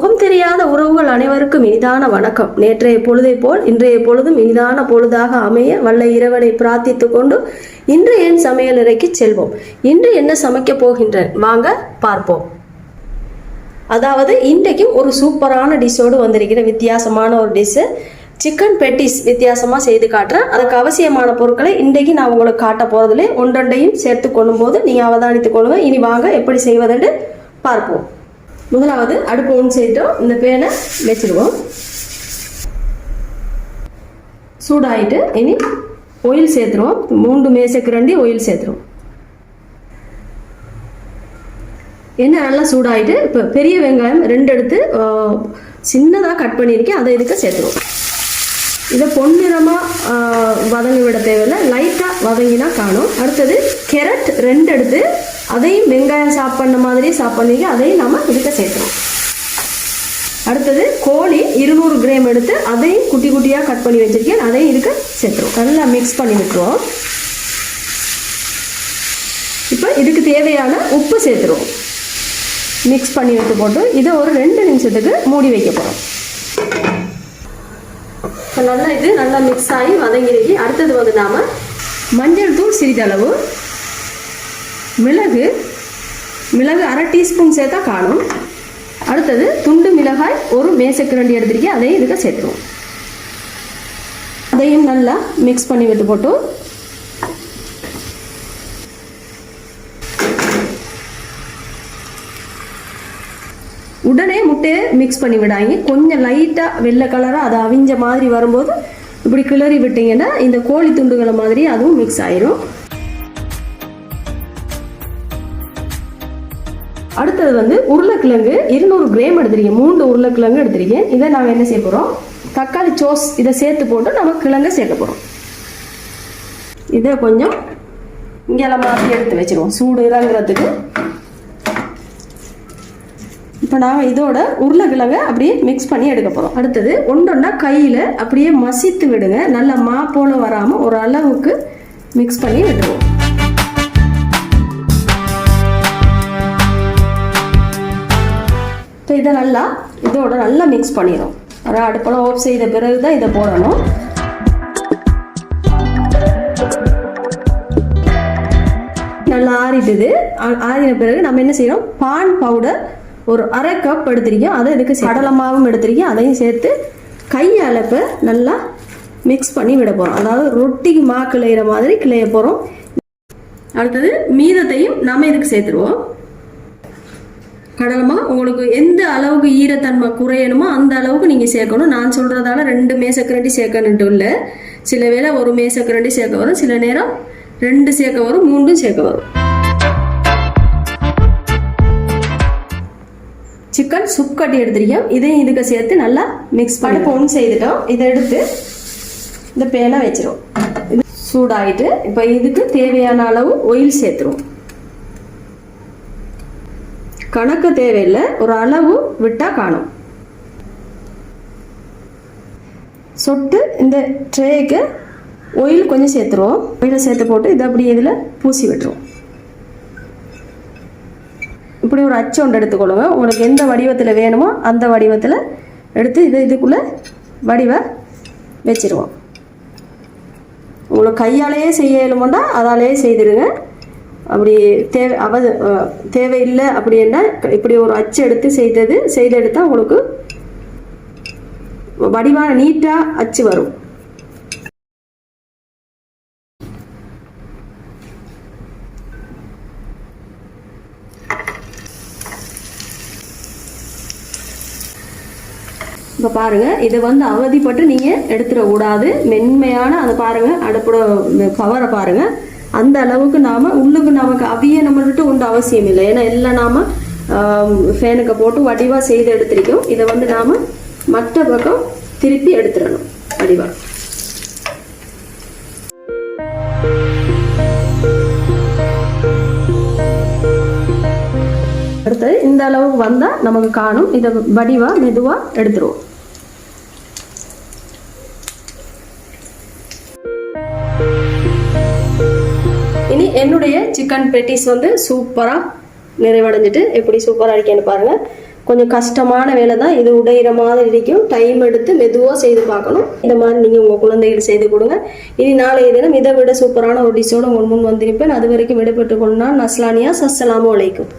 முகம் தெரியாத உறவுகள் அனைவருக்கும் இனிதான வணக்கம். நேற்றைய பொழுதை போல் இன்றைய பொழுதும் இனிதான பொழுதாக அமைய வல்ல இறைவனை பிரார்த்தித்துக் கொண்டு இன்று என் சமையல் அறைக்கு செல்வோம். இன்று என்ன சமைக்க போகின்றேன் வாங்க பார்ப்போம். அதாவது இன்றைக்கும் ஒரு சூப்பரான டிஷ்ஷோடு வந்திருக்கிற வித்தியாசமான ஒரு டிஷ்ஷு சிக்கன் பெட்டிஸ் வித்தியாசமாக செய்து காட்டுறேன். அதுக்கு அவசியமான பொருட்களை இன்றைக்கு நான் உங்களுக்கு காட்ட போகிறதுல ஒன்றொன்றையும் சேர்த்து கொள்ளும் போது நீங்கள் அவதானித்துக் கொள்ளுங்க. இனி வாங்க எப்படி செய்வதென்று பார்ப்போம். முதலாவது அடுப்பு ஒன்று செய்துட்டோம். இந்த பேனை வச்சிருவோம். சூடாயிட்டு இனி ஆயில் சேர்த்துருவோம். 3 மேசைக்கரண்டி ஆயில் சேர்த்துருவோம். எண்ணெய் நல்லா சூடாயிட்டு இப்போ பெரிய வெங்காயம் 2 எடுத்து சின்னதாக கட் பண்ணியிருக்கேன். அதை இதுக்கு சேர்த்துருவோம். இதை பொன்னிறமாக வதங்கி விட தேவையில்லை, லைட்டாக வதங்கினா காணும். அடுத்தது கேரட் 2 எடுத்து அதையும் வெங்காயம் சாப்பிட்ற மாதிரி சாப்பிட்றீங்க, அதையும் நம்ம இதுக்கு சேர்த்துருவோம். அடுத்தது கோழி 200 கிராம் எடுத்து அதையும் குட்டி குட்டியாக கட் பண்ணி வச்சுருக்கேன், அதையும் இதுக்கு சேர்த்துருவோம். நல்லா மிக்ஸ் பண்ணி விட்டுருவோம். இப்போ இதுக்கு தேவையான உப்பு சேர்த்துருவோம். மிக்ஸ் பண்ணி விட்டு போட்டு இதை ஒரு 2 நிமிஷத்துக்கு மூடி வைக்க போகிறோம். இப்போ நல்லா மிக்ஸ் ஆகி வதங்கிருக்கு. அடுத்தது வந்து நாம் மஞ்சள் தூள் சிறிதளவு, மிளகு 1/2 டீஸ்பூன் சேர்த்தா காணும். அடுத்தது துண்டு மிளகாய் 1 மேசைக்கரண்டி எடுத்துருக்கேன், அதையும் இதுக்கு சேர்த்துருவோம். அதையும் நல்லா மிக்ஸ் பண்ணி விட்டு போட்டு உடனே முட்டையை மிக்ஸ் பண்ணி விடாங்க. கொஞ்சம் லைட்டாக வெள்ளை கலராக அது அவிஞ்ச மாதிரி வரும்போது இப்படி கிளறி விட்டீங்கன்னா இந்த கோழி துண்டுகளை மாதிரி அதுவும் மிக்ஸ் ஆயிரும். அடுத்தது வந்து உருளைக்கிழங்கு 200 கிராம் எடுத்துருக்கேன். 3 உருளைக்கிழங்கு எடுத்துருக்கேன். இதை நாங்கள் என்ன செய்ய போகிறோம், தக்காளி சோஸ் இதை சேர்த்து போட்டு நம்ம கிழங்க சேர்க்க போகிறோம். இதை கொஞ்சம் இங்கெல்லாம் மாற்றி எடுத்து வச்சிருவோம் சூடு இறங்குறதுக்கு. இப்போ நாங்கள் இதோட உருளைக்கிழங்க அப்படியே மிக்ஸ் பண்ணி எடுக்க போகிறோம். அடுத்தது ஒன்றொன்னா கையில் அப்படியே மசித்து விடுங்க. நல்லா மா போல வராமல் ஒரு அளவுக்கு மிக்ஸ் பண்ணி விட்டுருவோம். இப்போ இதை இதோட நல்லா மிக்ஸ் பண்ணிடும். அதாவது அடுப்பெல்லாம் ஆஃப் செய்த பிறகு தான் இதை போடணும். நல்லா ஆறிட்டுது. ஆறின பிறகு நம்ம என்ன செய்யணும், பான் பவுடர் ஒரு 1/2 கப் எடுத்திருக்கோம். அதை இதுக்கு கடலை மாவும் எடுத்திருக்கேன், அதையும் சேர்த்து கையால் இப்போ நல்லா மிக்ஸ் பண்ணி விட போகிறோம். அதாவது ரொட்டிக்கு மா கிளையிற மாதிரி கிளைய போகிறோம். அடுத்தது மீதத்தையும் நம்ம இதுக்கு சேர்த்துருவோம். கடலைமா உங்களுக்கு எந்த அளவுக்கு ஈரத்தன்மை குறையணுமோ அந்த அளவுக்கு நீங்கள் சேர்க்கணும். நான் சொல்கிறதால 2 மேசைக்கரண்டி சேர்க்கணுன்ட்டு இல்லை. சில வேளை 1 மேசைக்கரண்டி சேர்க்க வரும், சில நேரம் 2 சேர்க்க வரும், 3 சேர்க்க வரும். சிக்கன் சுப் கட்டி எடுத்துருக்கோம். இதையும் இதுக்கு சேர்த்து நல்லா மிக்ஸ் பண்ணி ஒன்று செய்துட்டோம். இதை எடுத்து இந்த பேனை வச்சிரும். இது சூடாகிட்டு இப்போ இதுக்கு தேவையான அளவு ஆயில் சேர்த்துருவோம். கணக்கு தேவையில்லை, ஒரு அளவு விட்டால் காணும். சொட்டு இந்த ட்ரேக்கு ஆயில் கொஞ்சம் சேர்த்துருவோம். ஆயிலை சேர்த்து போட்டு இதை அப்படியே இதில் பூசி விட்டுருவோம். இப்படி ஒரு அச்சு ஒன்று எடுத்துக்கொள்ளுங்க. உங்களுக்கு எந்த வடிவத்தில் வேணுமோ அந்த வடிவத்தில் எடுத்து இதுக்குள்ளே வடிவை வச்சிருவோம். உங்களுக்கு கையாலேயே செய்ய இயலுமோண்டா அதாலேயே செய்திருங்க. அப்படி தேவையில்லை அப்படின்னா இப்படி ஒரு அச்சு எடுத்து செய்தெடுத்தால் உங்களுக்கு வடிவான நீட்டாக அச்சு வரும். இப்போ பாருங்கள், இதை வந்து அவதிப்பட்டு நீங்கள் எடுத்துடக்கூடாது. மென்மையான அதை பாருங்கள், அடுப்போட பவரை பாருங்கள். அந்த அளவுக்கு நாம் உள்ளுக்கு நமக்கு அவிய நம்மள்கிட்ட உண்டு அவசியம் இல்லை. ஏன்னா எல்லாம் நாம் ஃபேனுக்கு போட்டு வடிவாக செய்து எடுத்துருக்கோம். இதை வந்து நாம் மற்ற பக்கம் திருப்பி எடுத்துடணும் வடிவாக. அடுத்தது இந்த அளவுக்கு வந்தால் நமக்கு காணும். இதை வடிவாக மெதுவாக எடுத்துருவோம். இனி என்னுடைய சிக்கன் பெட்டிஸ் வந்து சூப்பராக நிறைவடைஞ்சிட்டு எப்படி சூப்பராக இருக்கேன்னு பாருங்கள். கொஞ்சம் கஷ்டமான வேலை தான் இது. உடையிற மாதிரி இருக்கும். டைம் எடுத்து மெதுவாக செய்து பார்க்கணும். இந்த மாதிரி நீங்கள் உங்கள் குழந்தைகள் செய்து கொடுங்க. இனி நாளைய தினம் இதை விட சூப்பரான ஒரு டிஷ்ஷோடு உங்கள் முன் வந்திருப்பேன். அது வரைக்கும் விடைபெற்றுக் கொண்டால் நஸ்லானியா. அஸ்ஸலாமு அலைக்கும்.